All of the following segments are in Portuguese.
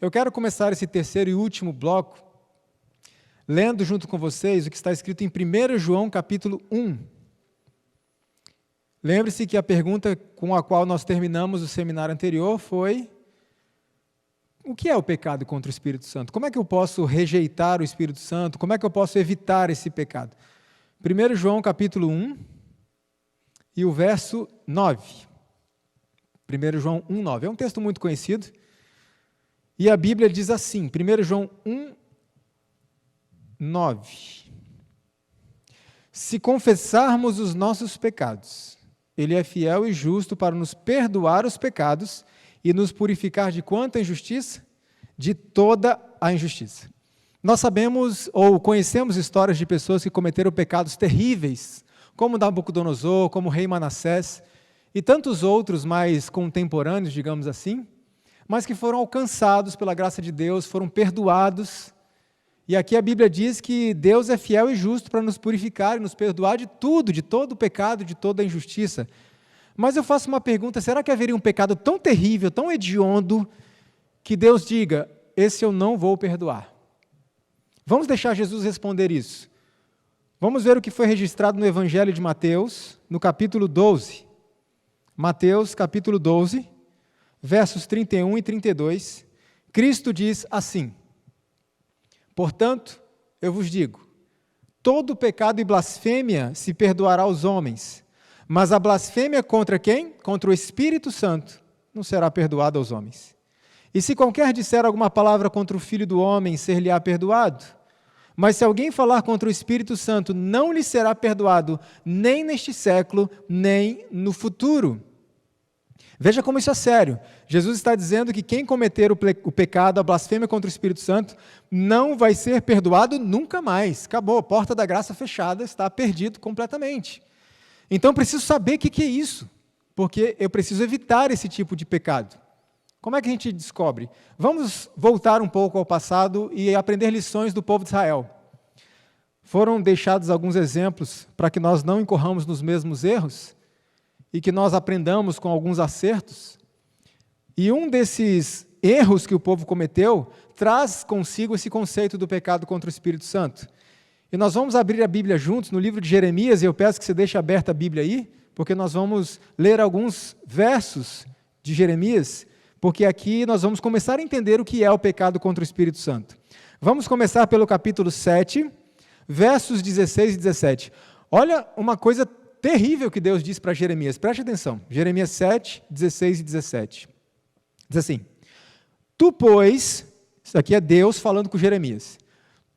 Eu quero começar esse terceiro e último bloco lendo junto com vocês o que está escrito em 1 João capítulo 1. Lembre-se que a pergunta com a qual nós terminamos o seminário anterior foi: o que é o pecado contra o Espírito Santo? Como é que eu posso rejeitar o Espírito Santo? Como é que eu posso evitar esse pecado? 1 João capítulo 1 e o verso 9. 1 João 1, 9. É um texto muito conhecido. E a Bíblia diz assim, 1 João 1, 9. Se confessarmos os nossos pecados, Ele é fiel e justo para nos perdoar os pecados e nos purificar de quanta injustiça? De toda a injustiça. Nós sabemos ou conhecemos histórias de pessoas que cometeram pecados terríveis, como Nabucodonosor, como o rei Manassés, e tantos outros mais contemporâneos, digamos assim, mas que foram alcançados pela graça de Deus, foram perdoados. E aqui a Bíblia diz que Deus é fiel e justo para nos purificar e nos perdoar de tudo, de todo o pecado, de toda a injustiça. Mas eu faço uma pergunta: será que haveria um pecado tão terrível, tão hediondo, que Deus diga, esse eu não vou perdoar? Vamos deixar Jesus responder isso. Vamos ver o que foi registrado no Evangelho de Mateus, no capítulo 12. Mateus, capítulo 12, versos 31 e 32. Cristo diz assim: portanto, eu vos digo, todo pecado e blasfêmia se perdoará aos homens, mas a blasfêmia contra quem? Contra o Espírito Santo não será perdoada aos homens. E se qualquer disser alguma palavra contra o Filho do Homem, ser-lhe-á perdoado. Mas se alguém falar contra o Espírito Santo, não lhe será perdoado, nem neste século, nem no futuro. Veja como isso é sério. Jesus está dizendo que quem cometer o pecado, a blasfêmia contra o Espírito Santo, não vai ser perdoado nunca mais. Acabou, a porta da graça fechada, está perdido completamente. Então, preciso saber o que é isso, porque eu preciso evitar esse tipo de pecado. Como é que a gente descobre? Vamos voltar um pouco ao passado e aprender lições do povo de Israel. Foram deixados alguns exemplos para que nós não incorramos nos mesmos erros e que nós aprendamos com alguns acertos. E um desses erros que o povo cometeu traz consigo esse conceito do pecado contra o Espírito Santo. E nós vamos abrir a Bíblia juntos no livro de Jeremias, e eu peço que você deixe aberta a Bíblia aí, porque nós vamos ler alguns versos de Jeremias, porque aqui nós vamos começar a entender o que é o pecado contra o Espírito Santo. Vamos começar pelo capítulo 7, versos 16 e 17. Olha uma coisa terrível que Deus diz para Jeremias, preste atenção, Jeremias 7, 16 e 17. Diz assim: tu, pois, isso aqui é Deus falando com Jeremias,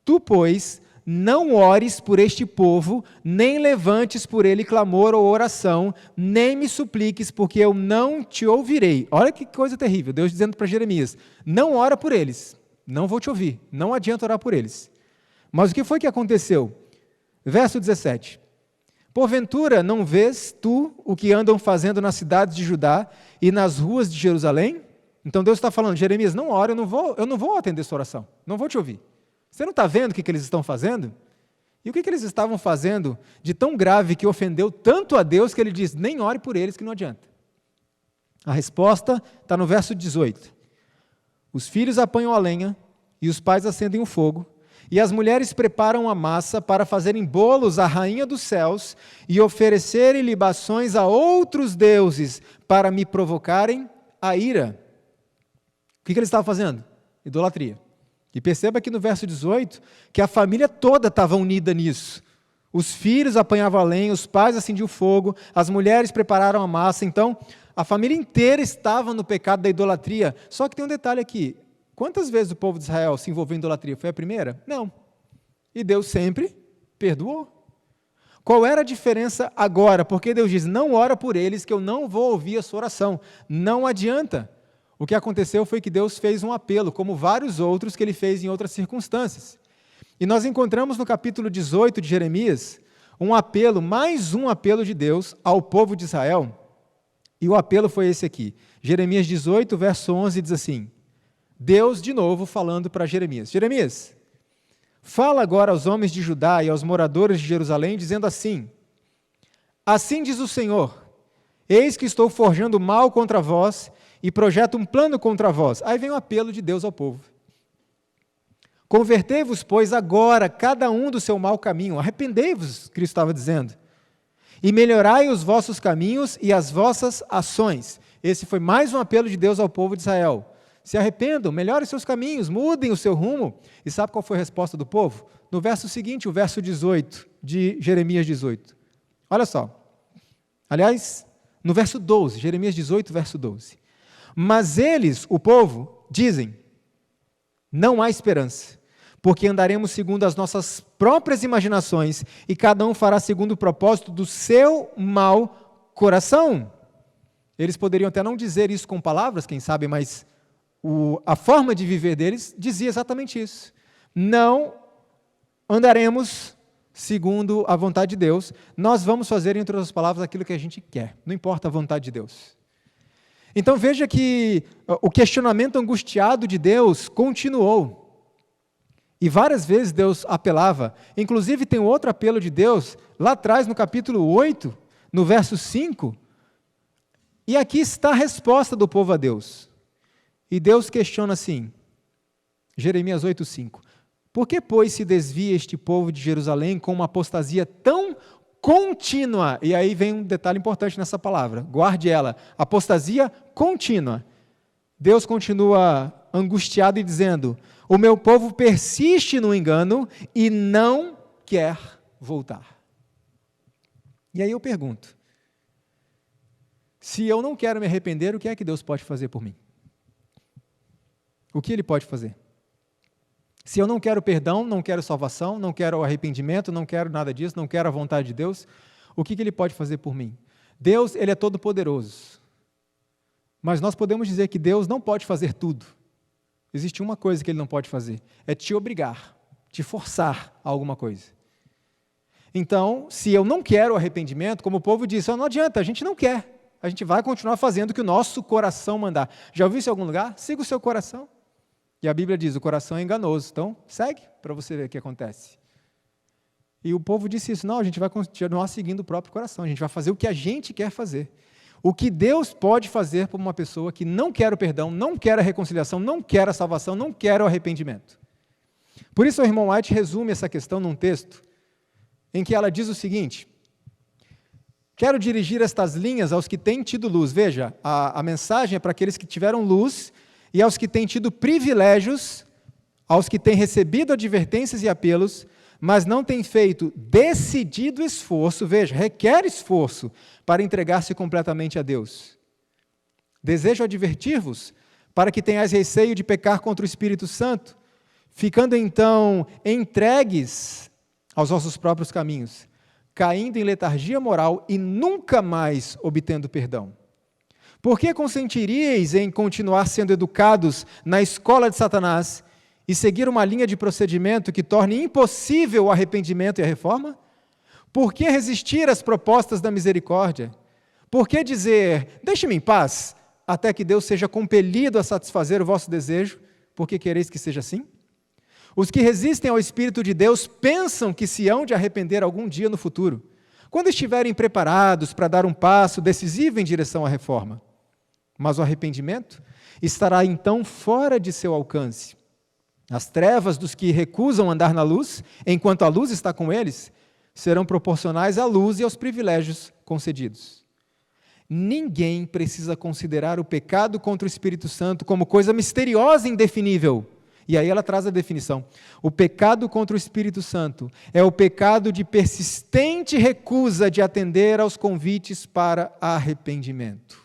tu, pois, não ores por este povo, nem levantes por ele clamor ou oração, nem me supliques, porque eu não te ouvirei. Olha que coisa terrível, Deus dizendo para Jeremias, não ora por eles, não vou te ouvir, não adianta orar por eles. Mas o que foi que aconteceu? Verso 17. Porventura não vês tu o que andam fazendo nas cidades de Judá e nas ruas de Jerusalém? Então Deus está falando, Jeremias, não ora, eu não vou atender sua oração, não vou te ouvir. Você não está vendo o que eles estão fazendo? E o que eles estavam fazendo de tão grave que ofendeu tanto a Deus que ele diz, nem ore por eles que não adianta. A resposta está no verso 18. Os filhos apanham a lenha e os pais acendem o fogo, e as mulheres preparam a massa para fazerem bolos à rainha dos céus e oferecerem libações a outros deuses para me provocarem a ira. O que eles estavam fazendo? Idolatria. E perceba aqui no verso 18 que a família toda estava unida nisso. Os filhos apanhavam a lenha, os pais acendiam o fogo, as mulheres prepararam a massa. Então, a família inteira estava no pecado da idolatria. Só que tem um detalhe aqui. Quantas vezes o povo de Israel se envolveu em idolatria? Foi a primeira? Não. E Deus sempre perdoou. Qual era a diferença agora? Porque Deus diz, não ora por eles que eu não vou ouvir a sua oração. Não adianta. O que aconteceu foi que Deus fez um apelo, como vários outros que ele fez em outras circunstâncias. E nós encontramos no capítulo 18 de Jeremias, um apelo, mais um apelo de Deus ao povo de Israel. E o apelo foi esse aqui. Jeremias 18, verso 11, diz assim, Deus de novo falando para Jeremias. Jeremias, fala agora aos homens de Judá e aos moradores de Jerusalém, dizendo assim, assim diz o Senhor, eis que estou forjando mal contra vós, e projeta um plano contra vós. Aí vem o apelo de Deus ao povo. Convertei-vos, pois, agora, cada um do seu mau caminho. Arrependei-vos, Cristo estava dizendo. E melhorai os vossos caminhos e as vossas ações. Esse foi mais um apelo de Deus ao povo de Israel. Se arrependam, melhorem os seus caminhos, mudem o seu rumo. E sabe qual foi a resposta do povo? No verso seguinte, o verso 18, de Jeremias 18. Olha só. Aliás, no verso 12, Jeremias 18, verso 12. Mas eles, o povo, dizem, não há esperança, porque andaremos segundo as nossas próprias imaginações, e cada um fará segundo o propósito do seu mau coração. Eles poderiam até não dizer isso com palavras, quem sabe, mas a forma de viver deles dizia exatamente isso. Não andaremos segundo a vontade de Deus, nós vamos fazer, entre outras palavras, aquilo que a gente quer, não importa a vontade de Deus. Então veja que o questionamento angustiado de Deus continuou. E várias vezes Deus apelava, inclusive tem outro apelo de Deus, lá atrás no capítulo 8, no verso 5, e aqui está a resposta do povo a Deus. E Deus questiona assim, Jeremias 8, 5, por que, pois, se desvia este povo de Jerusalém com uma apostasia tão contínua? E aí vem um detalhe importante nessa palavra, guarde ela, apostasia contínua. Deus continua angustiado e dizendo, o meu povo persiste no engano e não quer voltar. E aí eu pergunto, se eu não quero me arrepender, o que é que Deus pode fazer por mim? O que Ele pode fazer? Se eu não quero perdão, não quero salvação, não quero arrependimento, não quero nada disso, não quero a vontade de Deus, o que Ele pode fazer por mim? Deus, Ele é todo poderoso. Mas nós podemos dizer que Deus não pode fazer tudo. Existe uma coisa que Ele não pode fazer, é te obrigar, te forçar a alguma coisa. Então, se eu não quero arrependimento, como o povo disse, não adianta, a gente não quer, a gente vai continuar fazendo o que o nosso coração mandar. Já ouviu isso em algum lugar? Siga o seu coração. E a Bíblia diz, o coração é enganoso, então segue para você ver o que acontece. E o povo disse isso, não, a gente vai continuar seguindo o próprio coração, a gente vai fazer o que a gente quer fazer. O que Deus pode fazer por uma pessoa que não quer o perdão, não quer a reconciliação, não quer a salvação, não quer o arrependimento. Por isso o irmão White resume essa questão num texto em que ela diz o seguinte, quero dirigir estas linhas aos que têm tido luz. Veja, a mensagem é para aqueles que tiveram luz e aos que têm tido privilégios, aos que têm recebido advertências e apelos, mas não têm feito decidido esforço, veja, requer esforço para entregar-se completamente a Deus. Desejo advertir-vos para que tenhais receio de pecar contra o Espírito Santo, ficando então entregues aos vossos próprios caminhos, caindo em letargia moral e nunca mais obtendo perdão. Por que consentiríeis em continuar sendo educados na escola de Satanás e seguir uma linha de procedimento que torne impossível o arrependimento e a reforma? Por que resistir às propostas da misericórdia? Por que dizer, deixe-me em paz, até que Deus seja compelido a satisfazer o vosso desejo, porque quereis que seja assim? Os que resistem ao Espírito de Deus pensam que se hão de arrepender algum dia no futuro, quando estiverem preparados para dar um passo decisivo em direção à reforma. Mas o arrependimento estará então fora de seu alcance. As trevas dos que recusam andar na luz, enquanto a luz está com eles, serão proporcionais à luz e aos privilégios concedidos. Ninguém precisa considerar o pecado contra o Espírito Santo como coisa misteriosa e indefinível. E aí ela traz a definição. O pecado contra o Espírito Santo é o pecado de persistente recusa de atender aos convites para arrependimento.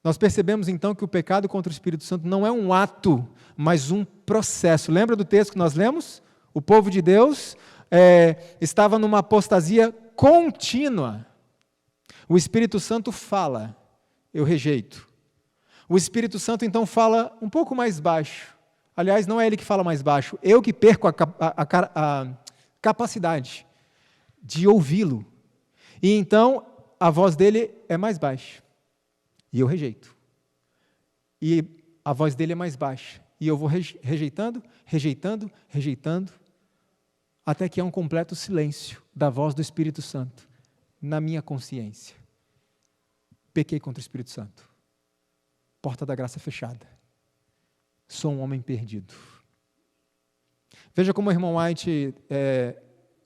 Nós percebemos então que o pecado contra o Espírito Santo não é um ato, mas um processo. Lembra do texto que nós lemos? O povo de Deus estava numa apostasia contínua. O Espírito Santo fala, eu rejeito. O Espírito Santo então fala um pouco mais baixo. Aliás, não é ele que fala mais baixo, eu que perco a capacidade de ouvi-lo. E então a voz dele é mais baixa. E eu rejeito. E a voz dele é mais baixa. E eu vou rejeitando, até que há um completo silêncio da voz do Espírito Santo na minha consciência. pequei contra o Espírito Santo. Porta da graça fechada. Sou um homem perdido. Veja como o irmão White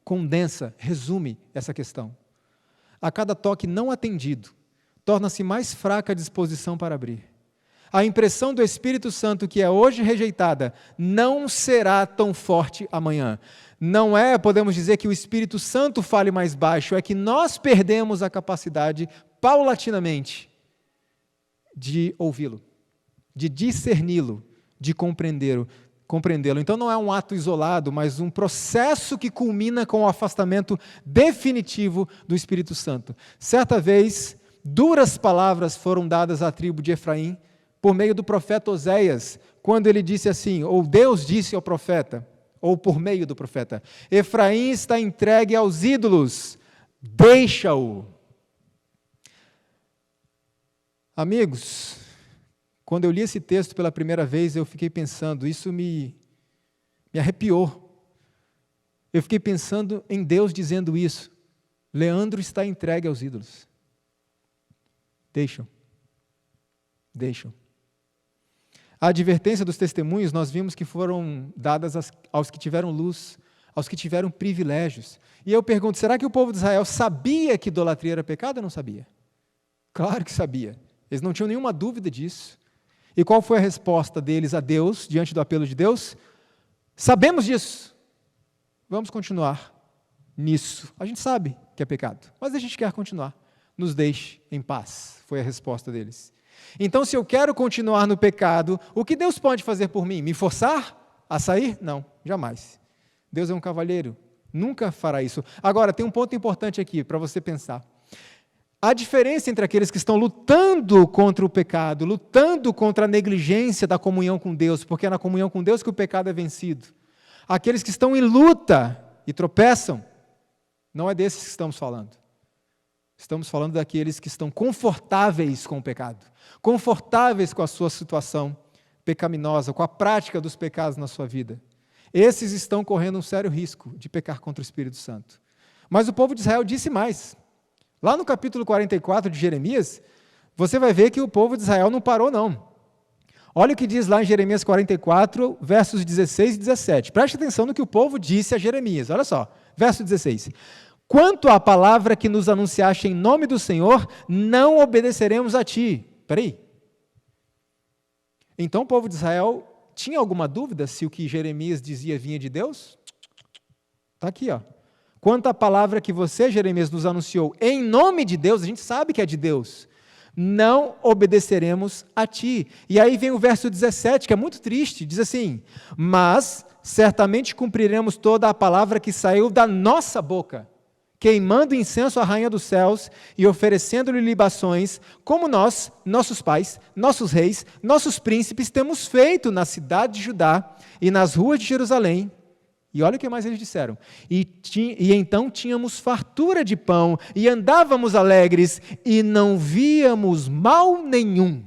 condensa, resume essa questão. A cada toque não atendido, torna-se mais fraca a disposição para abrir. A impressão do Espírito Santo que é hoje rejeitada não será tão forte amanhã. Não é, podemos dizer, que o Espírito Santo fale mais baixo, é que nós perdemos a capacidade, paulatinamente, de ouvi-lo, de discerni-lo, de compreendê-lo. Então não é um ato isolado, mas um processo que culmina com o afastamento definitivo do Espírito Santo. Certa vez, duras palavras foram dadas à tribo de Efraim por meio do profeta Oséias, quando ele disse assim, ou Deus disse ao profeta, ou por meio do profeta, Efraim está entregue aos ídolos, deixa-o. Amigos, quando eu li esse texto pela primeira vez, eu fiquei pensando, isso me arrepiou. Eu fiquei pensando em Deus dizendo isso. Leandro está entregue aos ídolos. Deixam. A advertência dos testemunhos, nós vimos que foram dadas aos que tiveram luz, aos que tiveram privilégios. E eu pergunto, será que o povo de Israel sabia que idolatria era pecado ou não sabia? Claro que sabia. Eles não tinham nenhuma dúvida disso. E qual foi a resposta deles a Deus, diante do apelo de Deus? Sabemos disso. Vamos continuar nisso. A gente sabe que é pecado, mas a gente quer continuar. Nos deixe em paz, foi a resposta deles. Então, se eu quero continuar no pecado, o que Deus pode fazer por mim? Me forçar a sair? Não, jamais. Deus é um cavalheiro, nunca fará isso. Agora, tem um ponto importante aqui para você pensar. A diferença entre aqueles que estão lutando contra o pecado, lutando contra a negligência da comunhão com Deus, porque é na comunhão com Deus que o pecado é vencido. Aqueles que estão em luta e tropeçam, não é desses que estamos falando. Estamos falando daqueles que estão confortáveis com o pecado, confortáveis com a sua situação pecaminosa, com a prática dos pecados na sua vida. Esses estão correndo um sério risco de pecar contra o Espírito Santo. Mas o povo de Israel disse mais. Lá no capítulo 44 de Jeremias, você vai ver que o povo de Israel não parou, não. Olha o que diz lá em Jeremias 44, versos 16 e 17. Preste atenção no que o povo disse a Jeremias. Olha só, verso 16. Quanto à palavra que nos anunciaste em nome do Senhor, não obedeceremos a ti. Espera aí. Então o povo de Israel tinha alguma dúvida se o que Jeremias dizia vinha de Deus? Está aqui, ó. Quanto à palavra que você, Jeremias, nos anunciou em nome de Deus, a gente sabe que é de Deus, não obedeceremos a ti. E aí vem o verso 17, que é muito triste, diz assim, mas certamente cumpriremos toda a palavra que saiu da nossa boca, queimando incenso à rainha dos céus e oferecendo-lhe libações, como nós, nossos pais, nossos reis, nossos príncipes, temos feito na cidade de Judá e nas ruas de Jerusalém. E olha o que mais eles disseram. E então tínhamos fartura de pão, e andávamos alegres, e não víamos mal nenhum.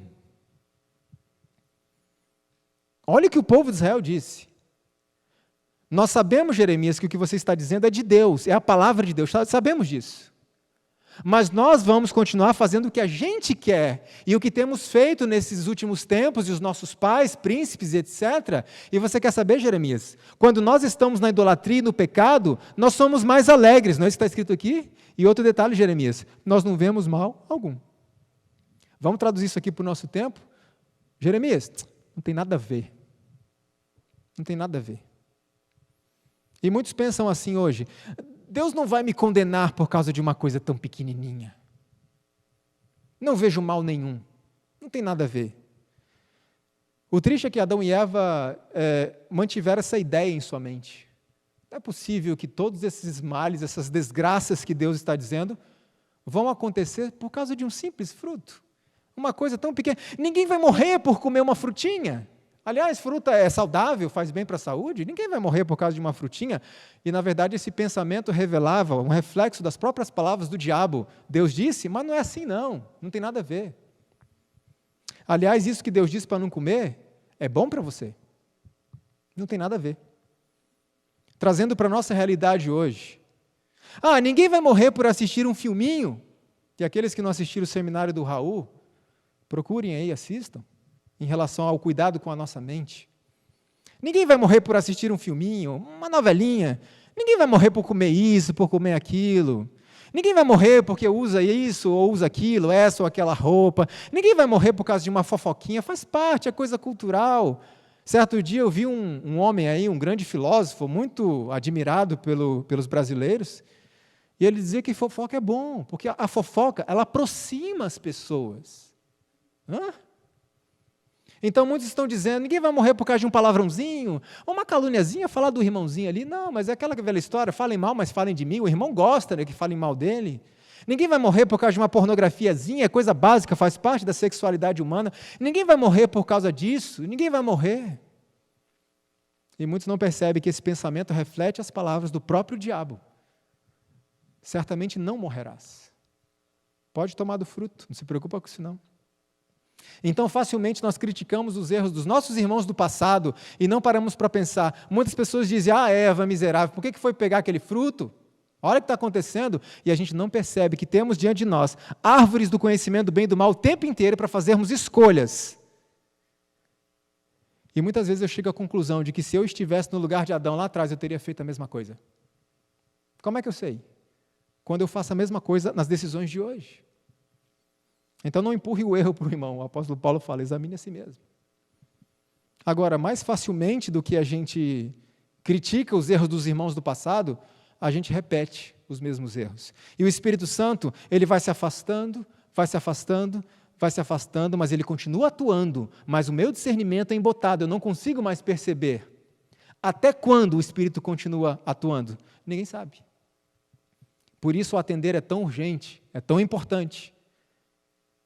Olha o que o povo de Israel disse. Nós sabemos, Jeremias, que o que você está dizendo é de Deus, é a palavra de Deus, sabemos disso. Mas nós vamos continuar fazendo o que a gente quer, e o que temos feito nesses últimos tempos, e os nossos pais, príncipes, etc. E você quer saber, Jeremias? Quando nós estamos na idolatria e no pecado, nós somos mais alegres, não é isso que está escrito aqui? E outro detalhe, Jeremias, nós não vemos mal algum. Vamos traduzir isso aqui para o nosso tempo? Jeremias, não tem nada a ver. Não tem nada a ver. E muitos pensam assim hoje, Deus não vai me condenar por causa de uma coisa tão pequenininha. Não vejo mal nenhum. Não tem nada a ver. O triste é que Adão e Eva mantiveram essa ideia em sua mente. Não é possível que todos esses males, essas desgraças que Deus está dizendo, vão acontecer por causa de um simples fruto. Uma coisa tão pequena. Ninguém vai morrer por comer uma frutinha. Aliás, fruta é saudável, faz bem para a saúde, ninguém vai morrer por causa de uma frutinha. E, na verdade, esse pensamento revelava um reflexo das próprias palavras do diabo. Deus disse, mas não é assim não tem nada a ver. Aliás, isso que Deus disse para não comer, é bom para você. Não tem nada a ver. Trazendo para a nossa realidade hoje. Ninguém vai morrer por assistir um filminho. E aqueles que não assistiram o seminário do Raul, procurem aí, assistam, em relação ao cuidado com a nossa mente. Ninguém vai morrer por assistir um filminho, uma novelinha. Ninguém vai morrer por comer isso, por comer aquilo. Ninguém vai morrer porque usa isso ou usa aquilo, essa ou aquela roupa. Ninguém vai morrer por causa de uma fofoquinha, faz parte, é coisa cultural. Certo dia eu vi um homem aí, um grande filósofo, muito admirado pelos brasileiros, e ele dizia que fofoca é bom, porque a fofoca, ela aproxima as pessoas. Hã? Então muitos estão dizendo, ninguém vai morrer por causa de um palavrãozinho, ou uma caluniazinha, falar do irmãozinho ali. Não, mas é aquela velha história, falem mal, mas falem de mim, o irmão gosta, né, que falem mal dele. Ninguém vai morrer por causa de uma pornografiazinha, é coisa básica, faz parte da sexualidade humana. Ninguém vai morrer por causa disso, ninguém vai morrer. E muitos não percebem que esse pensamento reflete as palavras do próprio diabo. Certamente não morrerás. Pode tomar do fruto, não se preocupa com isso não. Então, facilmente nós criticamos os erros dos nossos irmãos do passado e não paramos para pensar. Muitas pessoas dizem, Eva, miserável, por que foi pegar aquele fruto? Olha o que está acontecendo. E a gente não percebe que temos diante de nós árvores do conhecimento do bem e do mal o tempo inteiro para fazermos escolhas. E muitas vezes eu chego à conclusão de que se eu estivesse no lugar de Adão lá atrás, eu teria feito a mesma coisa. Como é que eu sei? Quando eu faço a mesma coisa nas decisões de hoje. Então não empurre o erro para o irmão. O apóstolo Paulo fala, examine a si mesmo. Agora, mais facilmente do que a gente critica os erros dos irmãos do passado, a gente repete os mesmos erros. E o Espírito Santo, ele vai se afastando, vai se afastando, vai se afastando, mas ele continua atuando, mas o meu discernimento é embotado, eu não consigo mais perceber. Até quando o Espírito continua atuando? Ninguém sabe. Por isso o atender é tão urgente, é tão importante,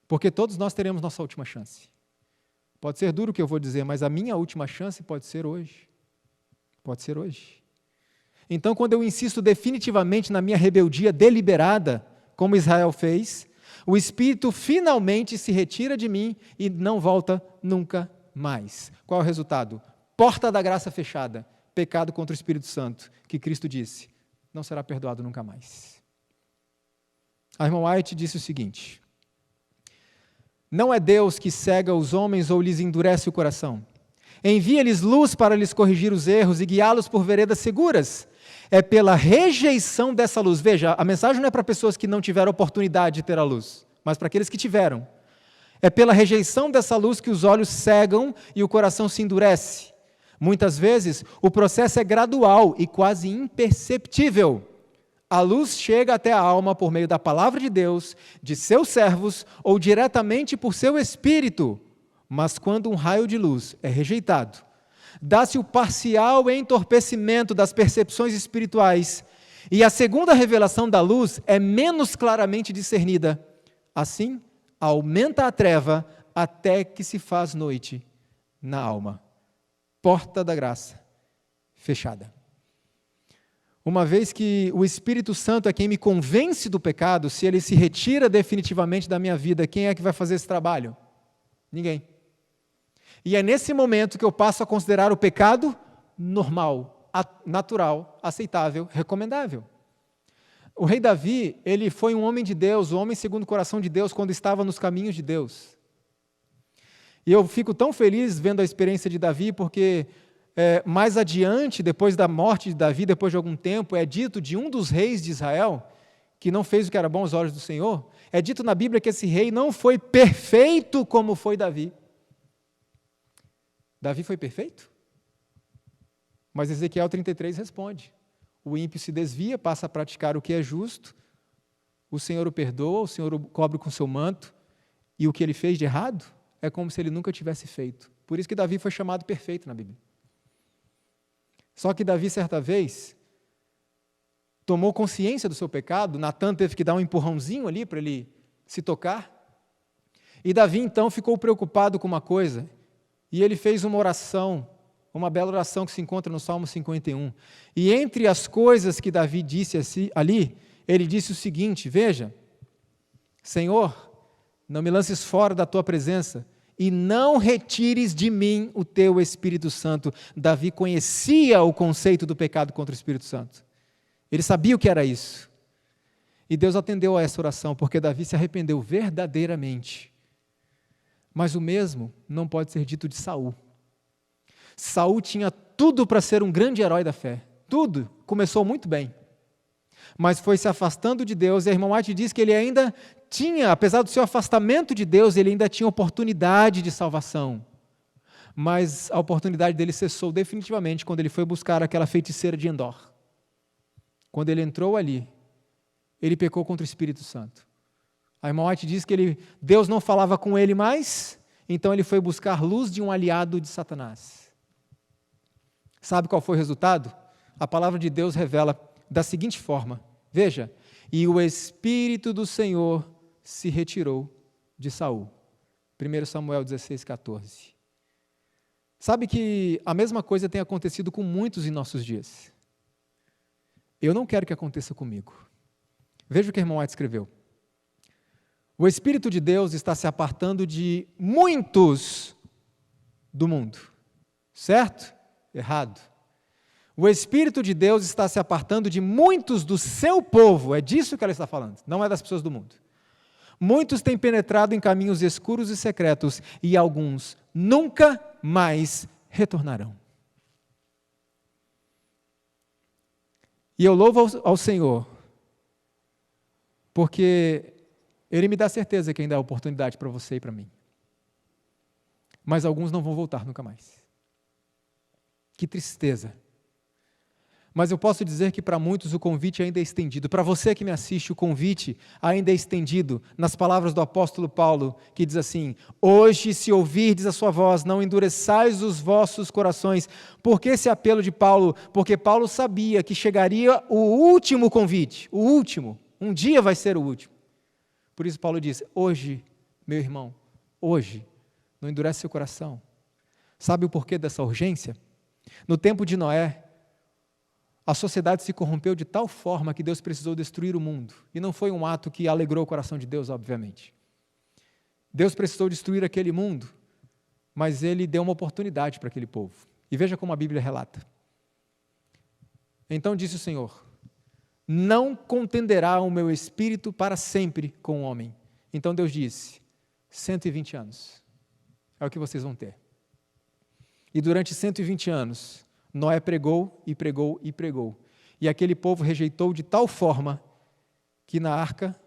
porque todos nós teremos nossa última chance. Pode ser duro o que eu vou dizer, mas a minha última chance pode ser hoje. Pode ser hoje. Então, quando eu insisto definitivamente na minha rebeldia deliberada, como Israel fez, o Espírito finalmente se retira de mim e não volta nunca mais. Qual é o resultado? Porta da graça fechada, pecado contra o Espírito Santo, que Cristo disse, não será perdoado nunca mais. A irmã White disse o seguinte, não é Deus que cega os homens ou lhes endurece o coração. Envia-lhes luz para lhes corrigir os erros e guiá-los por veredas seguras. É pela rejeição dessa luz. Veja, a mensagem não é para pessoas que não tiveram oportunidade de ter a luz, mas para aqueles que tiveram. É pela rejeição dessa luz que os olhos cegam e o coração se endurece. Muitas vezes, o processo é gradual e quase imperceptível. A luz chega até a alma por meio da palavra de Deus, de seus servos ou diretamente por seu espírito. Mas quando um raio de luz é rejeitado, dá-se o parcial entorpecimento das percepções espirituais e a segunda revelação da luz é menos claramente discernida. Assim, aumenta a treva até que se faz noite na alma. Porta da graça fechada. Uma vez que o Espírito Santo é quem me convence do pecado, se ele se retira definitivamente da minha vida, quem é que vai fazer esse trabalho? Ninguém. E é nesse momento que eu passo a considerar o pecado normal, natural, aceitável, recomendável. O rei Davi, ele foi um homem de Deus, um homem segundo o coração de Deus, quando estava nos caminhos de Deus. E eu fico tão feliz vendo a experiência de Davi, porque mais adiante, depois da morte de Davi, depois de algum tempo, é dito de um dos reis de Israel, que não fez o que era bom aos olhos do Senhor, é dito na Bíblia que esse rei não foi perfeito como foi Davi. Davi foi perfeito? Mas Ezequiel 33 responde, o ímpio se desvia, passa a praticar o que é justo, o Senhor o perdoa, o Senhor o cobre com seu manto, e o que ele fez de errado é como se ele nunca tivesse feito. Por isso que Davi foi chamado perfeito na Bíblia. Só que Davi, certa vez, tomou consciência do seu pecado, Natan teve que dar um empurrãozinho ali para ele se tocar, e Davi então ficou preocupado com uma coisa, e ele fez uma oração, uma bela oração que se encontra no Salmo 51, e entre as coisas que Davi disse ali, ele disse o seguinte, veja, Senhor, não me lances fora da tua presença, e não retires de mim o teu Espírito Santo. Davi conhecia o conceito do pecado contra o Espírito Santo. Ele sabia o que era isso. E Deus atendeu a essa oração, porque Davi se arrependeu verdadeiramente. Mas o mesmo não pode ser dito de Saul. Saul tinha tudo para ser um grande herói da fé. Tudo. Começou muito bem. Mas foi se afastando de Deus, e a irmã White diz que ele ainda tinha, apesar do seu afastamento de Deus, ele ainda tinha oportunidade de salvação. Mas a oportunidade dele cessou definitivamente quando ele foi buscar aquela feiticeira de Endor. Quando ele entrou ali, ele pecou contra o Espírito Santo. A irmã White diz que Deus não falava com ele mais, então ele foi buscar luz de um aliado de Satanás. Sabe qual foi o resultado? A palavra de Deus revela da seguinte forma, veja, e o Espírito do Senhor se retirou de Saul. 1 Samuel 16:14. Sabe que a mesma coisa tem acontecido com muitos em nossos dias. Eu não quero que aconteça comigo. Veja o que a irmã White escreveu. O Espírito de Deus está se apartando de muitos do mundo. Certo? Errado. O Espírito de Deus está se apartando de muitos do seu povo. É disso que ela está falando, não é das pessoas do mundo. Muitos têm penetrado em caminhos escuros e secretos, e alguns nunca mais retornarão. E eu louvo ao Senhor, porque Ele me dá certeza que ainda há oportunidade para você e para mim. Mas alguns não vão voltar nunca mais. Que tristeza. Mas eu posso dizer que para muitos o convite ainda é estendido. Para você que me assiste, o convite ainda é estendido nas palavras do apóstolo Paulo, que diz assim: hoje, se ouvirdes a sua voz, não endureçais os vossos corações. Por que esse apelo de Paulo? Porque Paulo sabia que chegaria o último convite, o último. Um dia vai ser o último. Por isso Paulo diz: hoje, meu irmão, hoje, não endurece seu coração. Sabe o porquê dessa urgência? No tempo de Noé, a sociedade se corrompeu de tal forma que Deus precisou destruir o mundo. E não foi um ato que alegrou o coração de Deus, obviamente. Deus precisou destruir aquele mundo, mas Ele deu uma oportunidade para aquele povo. E veja como a Bíblia relata. Então disse o Senhor: não contenderá o meu espírito para sempre com o homem. Então Deus disse: 120 anos. É o que vocês vão ter. E durante 120 anos, Noé pregou e pregou e pregou. E aquele povo rejeitou de tal forma que na arca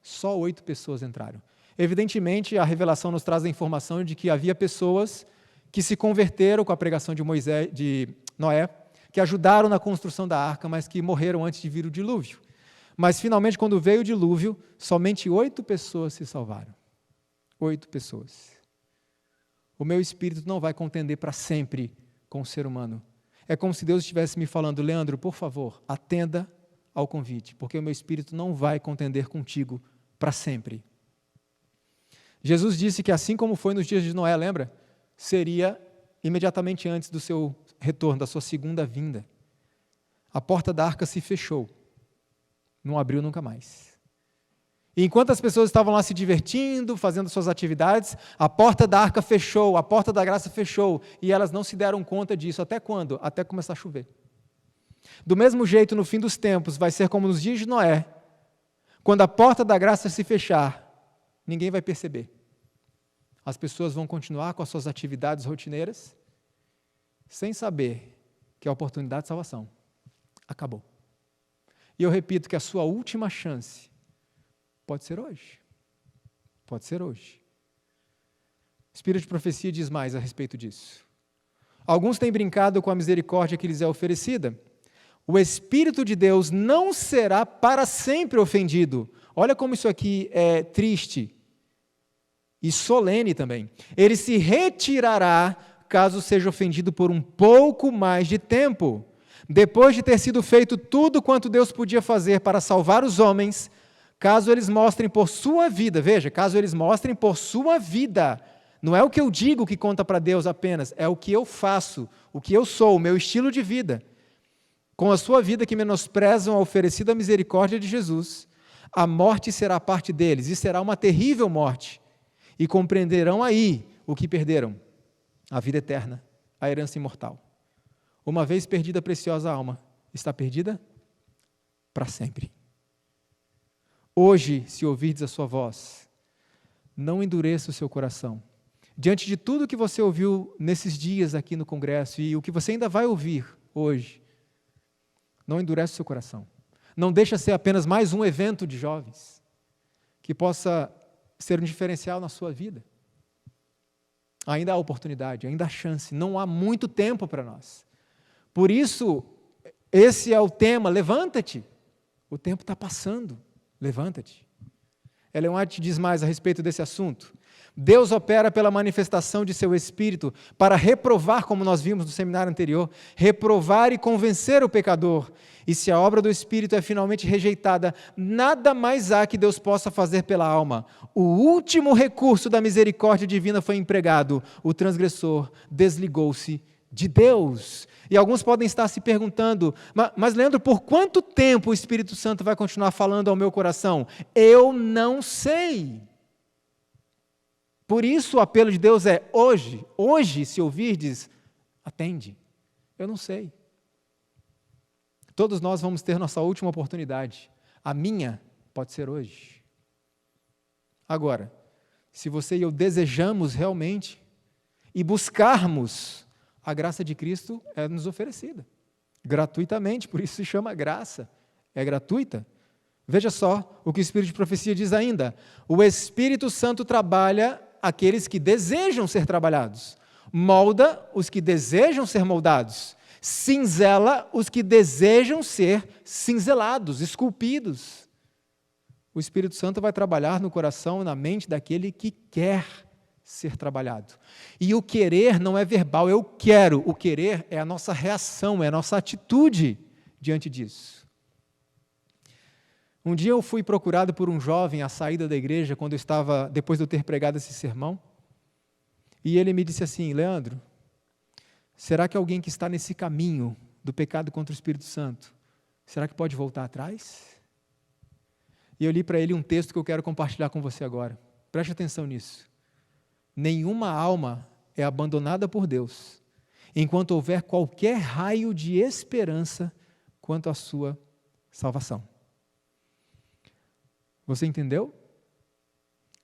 só 8 pessoas entraram. Evidentemente, a revelação nos traz a informação de que havia pessoas que se converteram com a pregação de Noé, que ajudaram na construção da arca, mas que morreram antes de vir o dilúvio. Mas, finalmente, quando veio o dilúvio, somente 8 pessoas se salvaram. 8 pessoas. O meu espírito não vai contender para sempre com o ser humano. É como se Deus estivesse me falando: Leandro, por favor, atenda ao convite, porque o meu espírito não vai contender contigo para sempre. Jesus disse que assim como foi nos dias de Noé, lembra? Seria imediatamente antes do seu retorno, da sua segunda vinda. A porta da arca se fechou, não abriu nunca mais. E enquanto as pessoas estavam lá se divertindo, fazendo suas atividades, a porta da arca fechou, a porta da graça fechou, e elas não se deram conta disso. Até quando? Até começar a chover. Do mesmo jeito, no fim dos tempos, vai ser como nos dias de Noé. Quando a porta da graça se fechar, ninguém vai perceber. As pessoas vão continuar com as suas atividades rotineiras, sem saber que a oportunidade de salvação acabou. E eu repito que a sua última chance pode ser hoje. Pode ser hoje. O Espírito de profecia diz mais a respeito disso. Alguns têm brincado com a misericórdia que lhes é oferecida. O Espírito de Deus não será para sempre ofendido. Olha como isso aqui é triste e solene também. Ele se retirará caso seja ofendido por um pouco mais de tempo. Depois de ter sido feito tudo quanto Deus podia fazer para salvar os homens, caso eles mostrem por sua vida, veja, caso eles mostrem por sua vida, não é o que eu digo que conta para Deus apenas, é o que eu faço, o que eu sou, o meu estilo de vida. Com a sua vida que menosprezam a oferecida misericórdia de Jesus, a morte será parte deles, e será uma terrível morte, e compreenderão aí o que perderam, a vida eterna, a herança imortal. Uma vez perdida a preciosa alma, está perdida para sempre. Hoje, se ouvirdes a sua voz, não endureça o seu coração. Diante de tudo que você ouviu nesses dias aqui no congresso e o que você ainda vai ouvir hoje, não endurece o seu coração. Não deixa ser apenas mais um evento de jovens que possa ser um diferencial na sua vida. Ainda há oportunidade, ainda há chance, não há muito tempo para nós. Por isso, esse é o tema, levanta-te. O tempo está passando, levanta-te. Ellen White diz mais a respeito desse assunto. Deus opera pela manifestação de seu Espírito para reprovar, como nós vimos no seminário anterior, reprovar e convencer o pecador. E se a obra do Espírito é finalmente rejeitada, nada mais há que Deus possa fazer pela alma. O último recurso da misericórdia divina foi empregado. O transgressor desligou-se de Deus. E alguns podem estar se perguntando, mas Leandro, por quanto tempo o Espírito Santo vai continuar falando ao meu coração? Eu não sei. Por isso o apelo de Deus é hoje, se ouvirdes, atende. Eu não sei. Todos nós vamos ter nossa última oportunidade. A minha pode ser hoje. Agora, se você e eu desejamos realmente e buscarmos, a graça de Cristo é nos oferecida, gratuitamente, por isso se chama graça, é gratuita. Veja só o que o Espírito de Profecia diz ainda. O Espírito Santo trabalha aqueles que desejam ser trabalhados, molda os que desejam ser moldados, cinzela os que desejam ser cinzelados, esculpidos. O Espírito Santo vai trabalhar no coração e na mente daquele que quer ser trabalhado. E o querer não é verbal, eu quero. O querer é a nossa reação, é a nossa atitude diante disso. Um dia eu fui procurado por um jovem à saída da igreja, depois de eu ter pregado esse sermão, e ele me disse assim: Leandro, será que alguém que está nesse caminho do pecado contra o Espírito Santo, será que pode voltar atrás? E eu li para ele um texto que eu quero compartilhar com você agora. Preste atenção nisso. Nenhuma alma é abandonada por Deus, enquanto houver qualquer raio de esperança quanto à sua salvação. Você entendeu?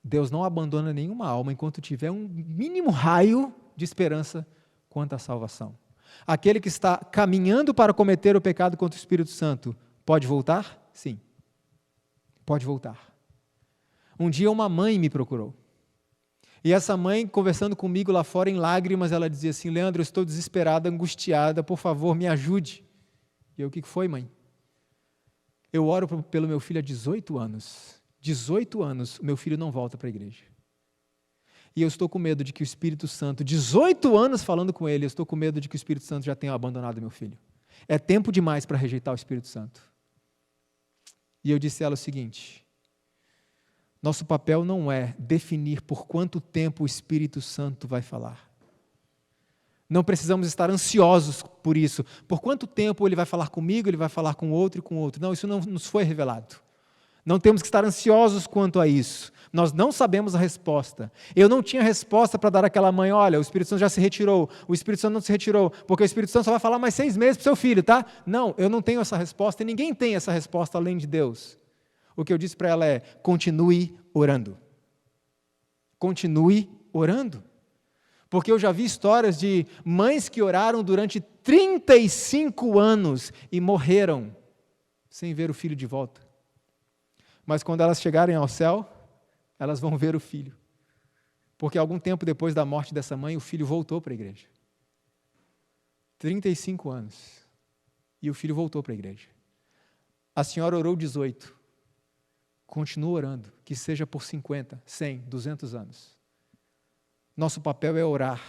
Deus não abandona nenhuma alma enquanto tiver um mínimo raio de esperança quanto à salvação. Aquele que está caminhando para cometer o pecado contra o Espírito Santo, pode voltar? Sim, pode voltar. Um dia uma mãe me procurou. E essa mãe, conversando comigo lá fora em lágrimas, ela dizia assim: Leandro, eu estou desesperada, angustiada, por favor, me ajude. E eu: o que foi, mãe? Eu oro pelo meu filho há 18 anos. 18 anos, meu filho não volta para a igreja. E eu estou com medo de que o Espírito Santo, 18 anos falando com ele, eu estou com medo de que o Espírito Santo já tenha abandonado meu filho. É tempo demais para rejeitar o Espírito Santo. E eu disse a ela o seguinte: nosso papel não é definir por quanto tempo o Espírito Santo vai falar. Não precisamos estar ansiosos por isso. Por quanto tempo ele vai falar comigo, ele vai falar com outro e com outro. Não, isso não nos foi revelado. Não temos que estar ansiosos quanto a isso. Nós não sabemos a resposta. Eu não tinha resposta para dar àquela mãe: olha, o Espírito Santo já se retirou, o Espírito Santo não se retirou, porque o Espírito Santo só vai falar mais 6 meses para o seu filho, tá? Não, eu não tenho essa resposta e ninguém tem essa resposta além de Deus. O que eu disse para ela é: continue orando. Continue orando. Porque eu já vi histórias de mães que oraram durante 35 anos e morreram sem ver o filho de volta. Mas quando elas chegarem ao céu, elas vão ver o filho. Porque algum tempo depois da morte dessa mãe, o filho voltou para a igreja. 35 anos. E o filho voltou para a igreja. A senhora orou 18. Continua orando, que seja por 50, 100, 200 anos. Nosso papel é orar,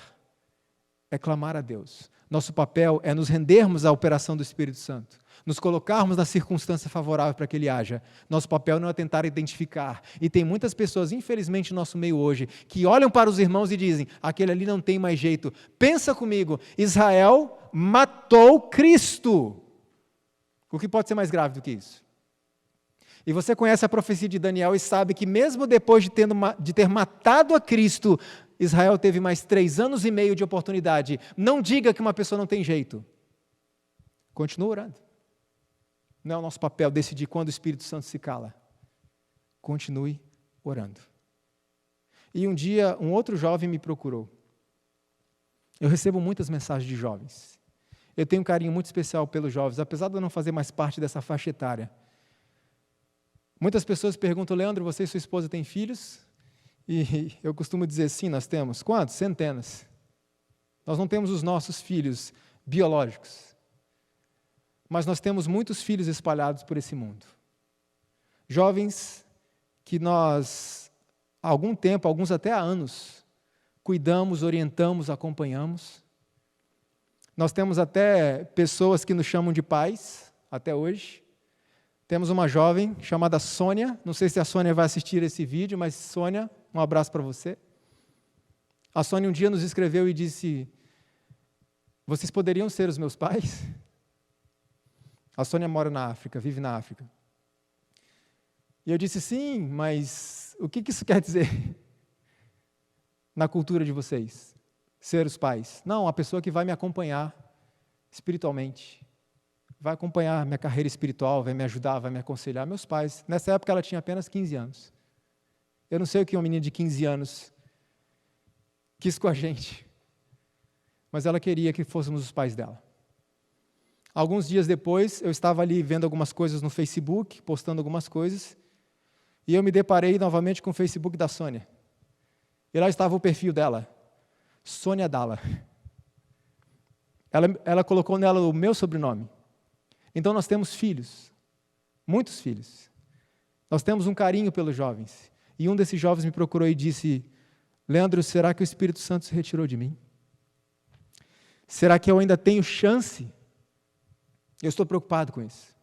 é clamar a Deus. Nosso papel é nos rendermos à operação do Espírito Santo, nos colocarmos na circunstância favorável para que Ele haja. Nosso papel não é tentar identificar. E tem muitas pessoas, infelizmente, no nosso meio hoje, que olham para os irmãos e dizem: aquele ali não tem mais jeito. Pensa comigo, Israel matou Cristo. O que pode ser mais grave do que isso? E você conhece a profecia de Daniel e sabe que mesmo depois de ter matado a Cristo, Israel teve mais 3 anos e meio de oportunidade. Não diga que uma pessoa não tem jeito. Continua orando. Não é o nosso papel decidir quando o Espírito Santo se cala. continue orando. E um dia, um outro jovem me procurou. Eu recebo muitas mensagens de jovens. Eu tenho um carinho muito especial pelos jovens, apesar de eu não fazer mais parte dessa faixa etária. Muitas pessoas perguntam, Leandro, você e sua esposa têm filhos? E eu costumo dizer, sim, nós temos. Quantos? Centenas. Nós não temos os nossos filhos biológicos, mas nós temos muitos filhos espalhados por esse mundo. Jovens que nós, há algum tempo, alguns até há anos, cuidamos, orientamos, acompanhamos. Nós temos até pessoas que nos chamam de pais, até hoje. Temos uma jovem chamada Sônia, não sei se a Sônia vai assistir esse vídeo, mas Sônia, um abraço para você. A Sônia um dia nos escreveu e disse, vocês poderiam ser os meus pais? A Sônia mora na África, vive na África. E eu disse, sim, mas o que isso quer dizer na cultura de vocês? Ser os pais? Não, a pessoa que vai me acompanhar espiritualmente, vai acompanhar minha carreira espiritual, vai me ajudar, vai me aconselhar. Meus pais, nessa época ela tinha apenas 15 anos. Eu não sei o que uma menina de 15 anos quis com a gente, mas ela queria que fôssemos os pais dela. Alguns dias depois, eu estava ali vendo algumas coisas no Facebook, postando algumas coisas, e eu me deparei novamente com o Facebook da Sônia. E lá estava o perfil dela, Sônia Dalla. Ela colocou nela o meu sobrenome. Então nós temos filhos, muitos filhos. Nós temos um carinho pelos jovens. E um desses jovens me procurou e disse, Leandro, será que o Espírito Santo se retirou de mim? Será que eu ainda tenho chance? Eu estou preocupado com isso.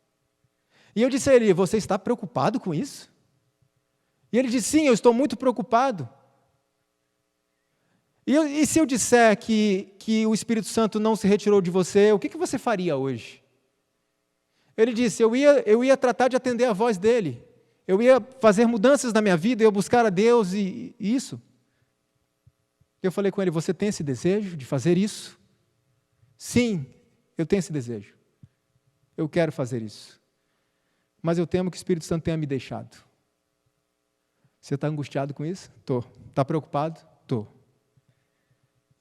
E eu disse a ele, você está preocupado com isso? E ele disse, sim, eu estou muito preocupado. E se eu disser que o Espírito Santo não se retirou de você, o que você faria hoje? Ele disse, eu ia tratar de atender a voz dele. Eu ia fazer mudanças na minha vida, eu ia buscar a Deus e isso. Eu falei com ele, você tem esse desejo de fazer isso? Sim, eu tenho esse desejo. Eu quero fazer isso. Mas eu temo que o Espírito Santo tenha me deixado. Você está angustiado com isso? Estou. Está preocupado? Estou.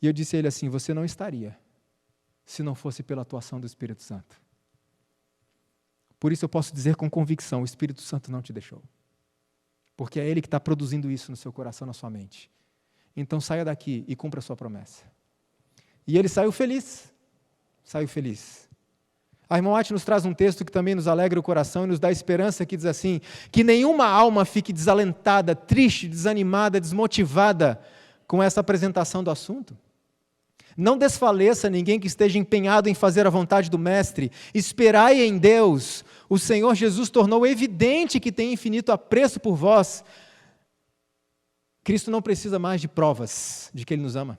E eu disse a ele assim, você não estaria, se não fosse pela atuação do Espírito Santo. Por isso eu posso dizer com convicção, o Espírito Santo não te deixou. Porque é Ele que está produzindo isso no seu coração, na sua mente. Então saia daqui e cumpra a sua promessa. E ele saiu feliz. Saiu feliz. A irmã Ati nos traz um texto que também nos alegra o coração e nos dá esperança, que diz assim, que nenhuma alma fique desalentada, triste, desanimada, desmotivada com essa apresentação do assunto. Não desfaleça ninguém que esteja empenhado em fazer a vontade do Mestre. Esperai em Deus. O Senhor Jesus tornou evidente que tem infinito apreço por vós. Cristo não precisa mais de provas de que Ele nos ama.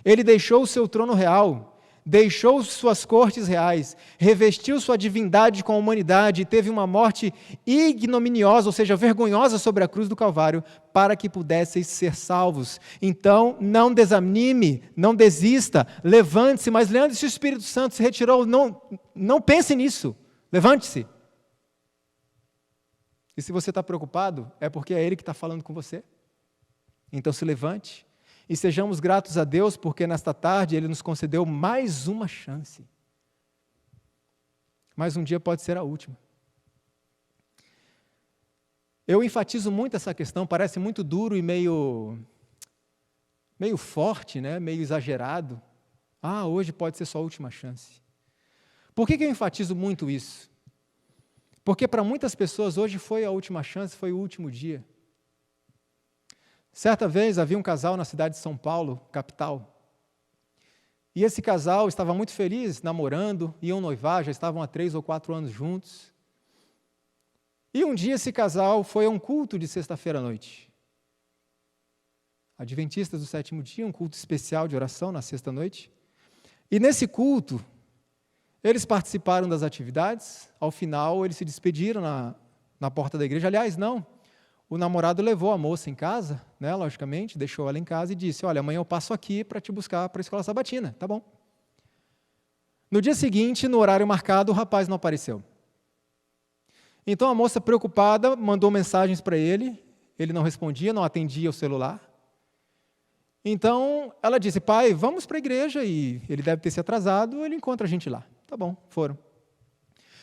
Ele deixou o seu trono real, deixou suas cortes reais, revestiu sua divindade com a humanidade e teve uma morte ignominiosa, ou seja, vergonhosa sobre a cruz do Calvário, para que pudesseis ser salvos. Então, não desanime, não desista, levante-se. Mas, Leandro, se o Espírito Santo se retirou, não pense nisso. Levante-se. E se você está preocupado, é porque é Ele que está falando com você. Então, se levante. E sejamos gratos a Deus, porque nesta tarde Ele nos concedeu mais uma chance. Mais um dia pode ser a última. Eu enfatizo muito essa questão, parece muito duro e meio forte, né? Meio exagerado. Hoje pode ser só a última chance. Por que eu enfatizo muito isso? Porque para muitas pessoas hoje foi a última chance, foi o último dia. Certa vez havia um casal na cidade de São Paulo, capital, e esse casal estava muito feliz, namorando, iam noivar, já estavam há 3 ou 4 anos juntos. E um dia esse casal foi a um culto de sexta-feira à noite. Adventistas do 7º dia, um culto especial de oração na sexta-noite. E nesse culto, eles participaram das atividades, ao final eles se despediram na porta da igreja. Aliás, não. O namorado levou a moça em casa, né, logicamente, deixou ela em casa e disse, olha, amanhã eu passo aqui para te buscar para a escola sabatina, tá bom. No dia seguinte, no horário marcado, o rapaz não apareceu. Então a moça, preocupada, mandou mensagens para ele. Ele não respondia, não atendia o celular. Então ela disse: pai, vamos para a igreja, e ele deve ter se atrasado, ele encontra a gente lá. Tá bom, foram.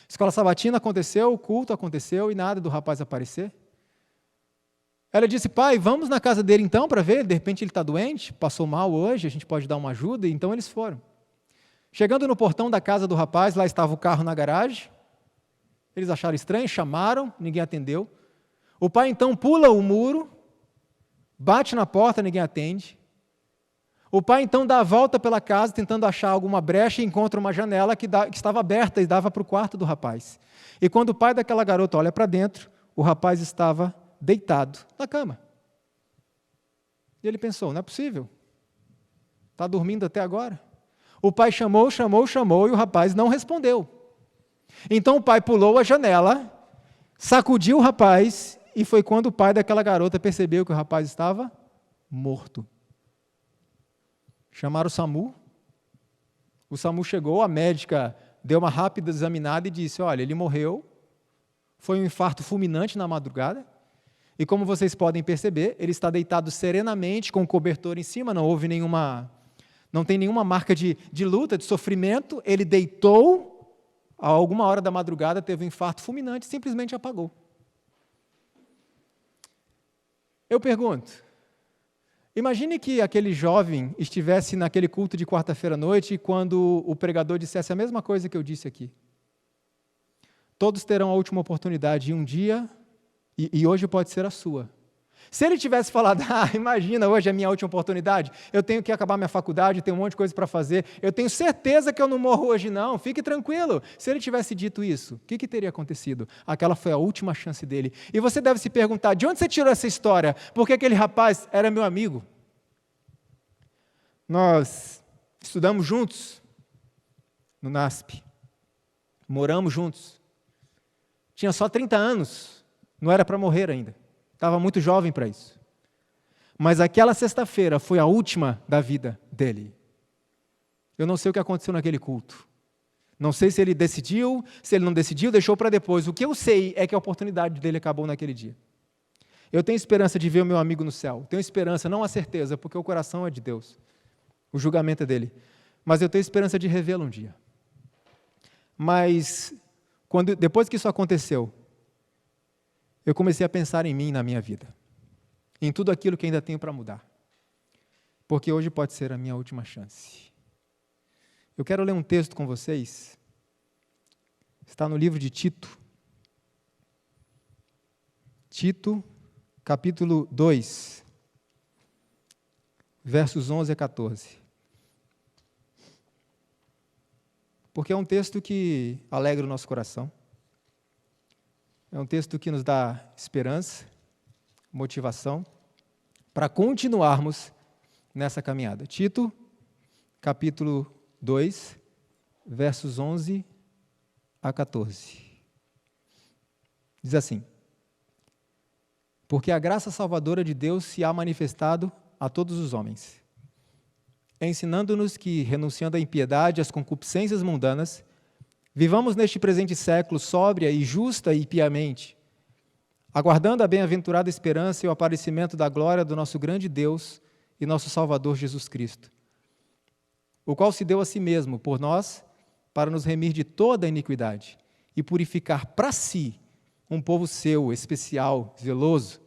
Escola sabatina aconteceu, o culto aconteceu, e nada do rapaz aparecer. Ela disse: pai, vamos na casa dele então para ver, de repente ele está doente, passou mal hoje, a gente pode dar uma ajuda. E então eles foram. Chegando no portão da casa do rapaz, lá estava o carro na garagem. Eles acharam estranho, chamaram, ninguém atendeu. O pai então pula o muro, bate na porta, ninguém atende. O pai então dá a volta pela casa, tentando achar alguma brecha, e encontra uma janela que estava aberta e dava para o quarto do rapaz. E quando o pai daquela garota olha para dentro, o rapaz estava deitado na cama. E ele pensou: não é possível, está dormindo até agora? O pai chamou, e o rapaz não respondeu. Então o pai pulou a janela, sacudiu o rapaz, e foi quando o pai daquela garota percebeu que o rapaz estava morto. Chamaram o SAMU. O SAMU chegou, a médica deu uma rápida examinada e disse: olha, ele morreu, foi um infarto fulminante na madrugada, e como vocês podem perceber, ele está deitado serenamente, com o cobertor em cima, não tem nenhuma marca de luta, de sofrimento. Ele deitou, a alguma hora da madrugada teve um infarto fulminante, simplesmente apagou. Eu pergunto, imagine que aquele jovem estivesse naquele culto de quarta-feira à noite, e quando o pregador dissesse a mesma coisa que eu disse aqui: todos terão a última oportunidade em um dia, e hoje pode ser a sua. Se ele tivesse falado: imagina, hoje é a minha última oportunidade, eu tenho que acabar minha faculdade, tenho um monte de coisa para fazer, eu tenho certeza que eu não morro hoje não, fique tranquilo. Se ele tivesse dito isso, o que teria acontecido? Aquela foi a última chance dele. E você deve se perguntar: de onde você tirou essa história? Porque aquele rapaz era meu amigo. Nós estudamos juntos no NASP, moramos juntos. Tinha só 30 anos, não era para morrer ainda. Estava muito jovem para isso. Mas aquela sexta-feira foi a última da vida dele. Eu não sei o que aconteceu naquele culto. Não sei se ele decidiu, se ele não decidiu, deixou para depois. O que eu sei é que a oportunidade dele acabou naquele dia. Eu tenho esperança de ver o meu amigo no céu. Tenho esperança, não a certeza, porque o coração é de Deus. O julgamento é dele. Mas eu tenho esperança de revê-lo um dia. Mas, depois que isso aconteceu, eu comecei a pensar em mim e na minha vida, em tudo aquilo que ainda tenho para mudar, porque hoje pode ser a minha última chance. Eu quero ler um texto com vocês, está no livro de Tito, capítulo 2, versos 11 a 14, porque é um texto que alegra o nosso coração. É um texto que nos dá esperança, motivação, para continuarmos nessa caminhada. Tito, capítulo 2, versos 11 a 14. Diz assim: porque a graça salvadora de Deus se há manifestado a todos os homens, ensinando-nos que, renunciando à impiedade e às concupiscências mundanas, vivamos neste presente século sóbria e justa e piamente, aguardando a bem-aventurada esperança e o aparecimento da glória do nosso grande Deus e nosso Salvador Jesus Cristo, o qual se deu a si mesmo por nós para nos remir de toda a iniquidade e purificar para si um povo seu, especial, zeloso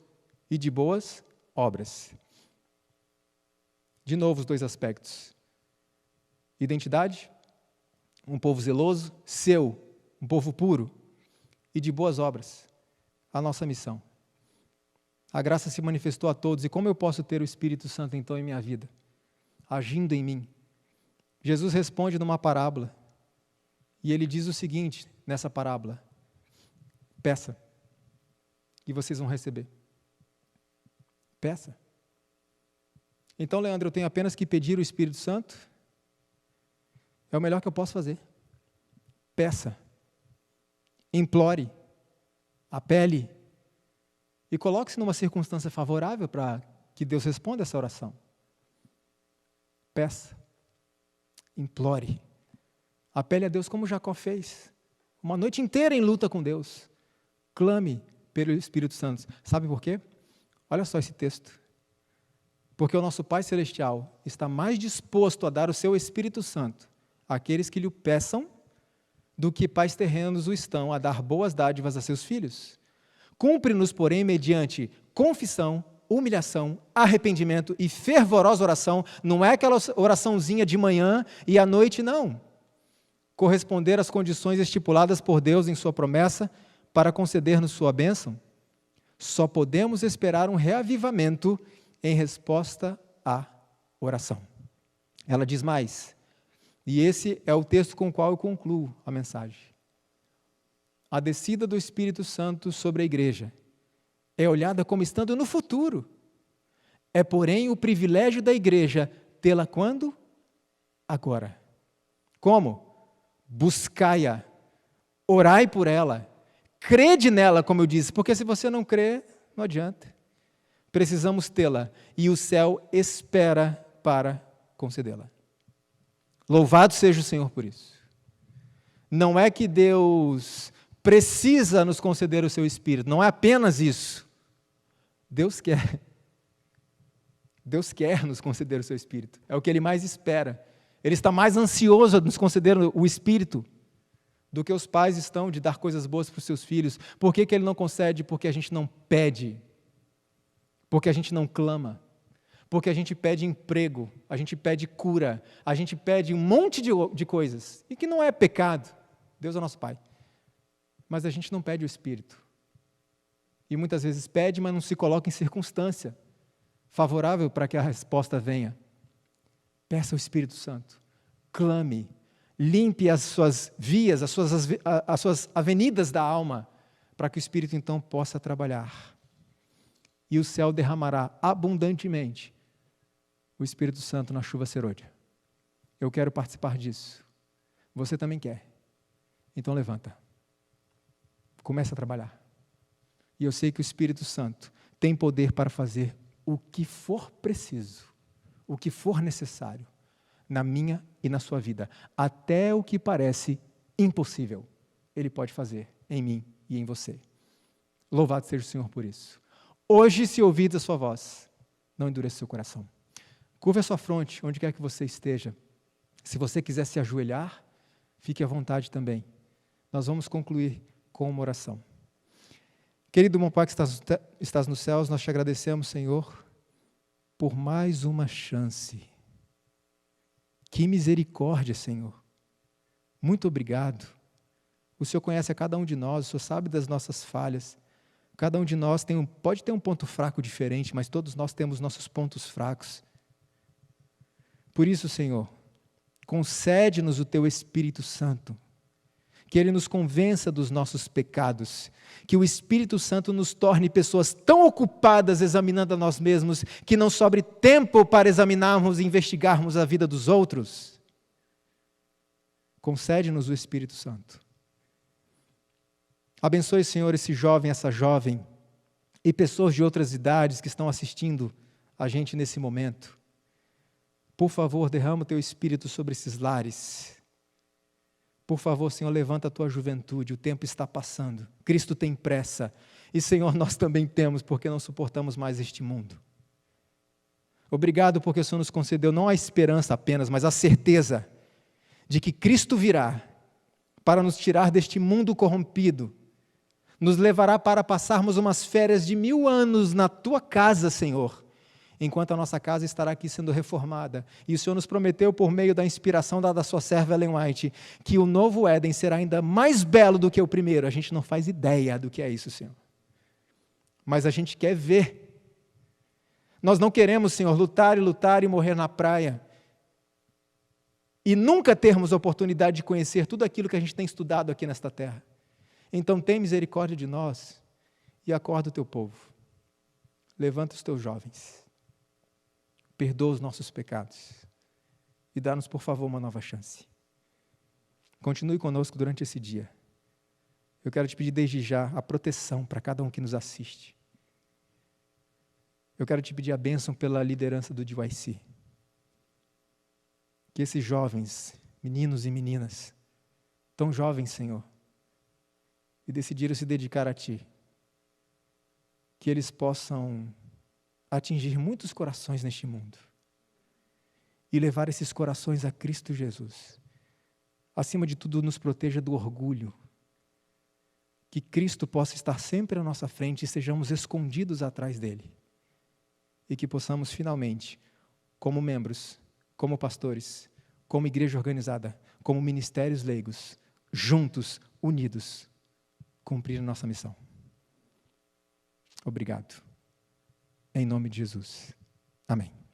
e de boas obras. De novo os dois aspectos. Identidade, um povo zeloso, seu, um povo puro e de boas obras, a nossa missão. A graça se manifestou a todos, e como eu posso ter o Espírito Santo então em minha vida, agindo em mim? Jesus responde numa parábola, e ele diz o seguinte nessa parábola: peça, e vocês vão receber. Peça. Então, Leandro, eu tenho apenas que pedir o Espírito Santo? É o melhor que eu posso fazer. Peça, implore, apele e coloque-se numa circunstância favorável para que Deus responda essa oração. Peça, implore, apele a Deus como Jacó fez, uma noite inteira em luta com Deus, Clame pelo Espírito Santo. Sabe por quê? Olha só esse texto. Porque o nosso Pai Celestial está mais disposto a dar o seu Espírito Santo àqueles que lhe o peçam do que pais terrenos o estão a dar boas dádivas a seus filhos. Cumpre-nos, porém, mediante confissão, humilhação, arrependimento e fervorosa oração, não é aquela oraçãozinha de manhã e à noite, não. Corresponder às condições estipuladas por Deus em sua promessa para conceder-nos sua bênção. Só podemos esperar um reavivamento em resposta à oração. Ela diz mais, e esse é o texto com o qual eu concluo a mensagem. A descida do Espírito Santo sobre a igreja é olhada como estando no futuro. É, porém, o privilégio da igreja tê-la quando? Agora. Como? Buscai-a, orai por ela, crede nela, como eu disse, porque se você não crê, não adianta. Precisamos tê-la e o céu espera para concedê-la. Louvado seja o Senhor por isso. Não é que Deus precisa nos conceder o seu Espírito, não é apenas isso. Deus quer. Deus quer nos conceder o seu Espírito, é o que Ele mais espera. Ele está mais ansioso a nos conceder o Espírito do que os pais estão de dar coisas boas para os seus filhos. Por que Ele não concede? Porque a gente não pede, porque a gente não clama, porque a gente pede emprego, a gente pede cura, a gente pede um monte de coisas, e que não é pecado. Deus é nosso Pai. Mas a gente não pede o Espírito. E muitas vezes pede, mas não se coloca em circunstância favorável para que a resposta venha. Peça ao Espírito Santo, clame, limpe as suas vias, as suas avenidas da alma, para que o Espírito então possa trabalhar. E o céu derramará abundantemente o Espírito Santo na chuva serôdia. Eu quero participar disso. Você também quer. Então levanta. Comece a trabalhar. E eu sei que o Espírito Santo tem poder para fazer o que for preciso, o que for necessário, na minha e na sua vida. Até o que parece impossível, Ele pode fazer em mim e em você. Louvado seja o Senhor por isso. Hoje, se ouvides a sua voz, não endureça o seu coração. Curva a sua fronte, onde quer que você esteja. Se você quiser se ajoelhar, fique à vontade também. Nós vamos concluir com uma oração. Querido meu Pai que estás nos céus, nós te agradecemos, Senhor, por mais uma chance. Que misericórdia, Senhor. Muito obrigado. O Senhor conhece a cada um de nós, o Senhor sabe das nossas falhas. Cada um de nós pode ter um ponto fraco diferente, mas todos nós temos nossos pontos fracos. Por isso, Senhor, concede-nos o Teu Espírito Santo, que Ele nos convença dos nossos pecados, que o Espírito Santo nos torne pessoas tão ocupadas examinando a nós mesmos, que não sobre tempo para examinarmos e investigarmos a vida dos outros. Concede-nos o Espírito Santo. Abençoe, Senhor, esse jovem, essa jovem, e pessoas de outras idades que estão assistindo a gente nesse momento. Por favor, derrama o Teu Espírito sobre esses lares. Por favor, Senhor, levanta a Tua juventude, o tempo está passando. Cristo tem pressa. E, Senhor, nós também temos, porque não suportamos mais este mundo. Obrigado porque o Senhor nos concedeu não a esperança apenas, mas a certeza de que Cristo virá para nos tirar deste mundo corrompido, nos levará para passarmos umas férias de 1000 anos na Tua casa, Senhor, enquanto a nossa casa estará aqui sendo reformada. E o Senhor nos prometeu, por meio da inspiração da sua serva Ellen White, que o novo Éden será ainda mais belo do que o primeiro. A gente não faz ideia do que é isso, Senhor. Mas a gente quer ver. Nós não queremos, Senhor, lutar e morrer na praia. E nunca termos a oportunidade de conhecer tudo aquilo que a gente tem estudado aqui nesta terra. Então tem misericórdia de nós e acorda o Teu povo. Levanta os Teus jovens. Perdoa os nossos pecados e dá-nos, por favor, uma nova chance. Continue conosco durante esse dia. Eu quero te pedir desde já a proteção para cada um que nos assiste. Eu quero te pedir a bênção pela liderança do DYC. Que esses jovens, meninos e meninas, tão jovens, Senhor, e decidiram se dedicar a Ti, que eles possam atingir muitos corações neste mundo e levar esses corações a Cristo Jesus. Acima de tudo, nos proteja do orgulho, que Cristo possa estar sempre à nossa frente e sejamos escondidos atrás dele, e que possamos finalmente, como membros, como pastores, como igreja organizada, como ministérios leigos, juntos, unidos, cumprir a nossa missão. Obrigado. Em nome de Jesus. Amém.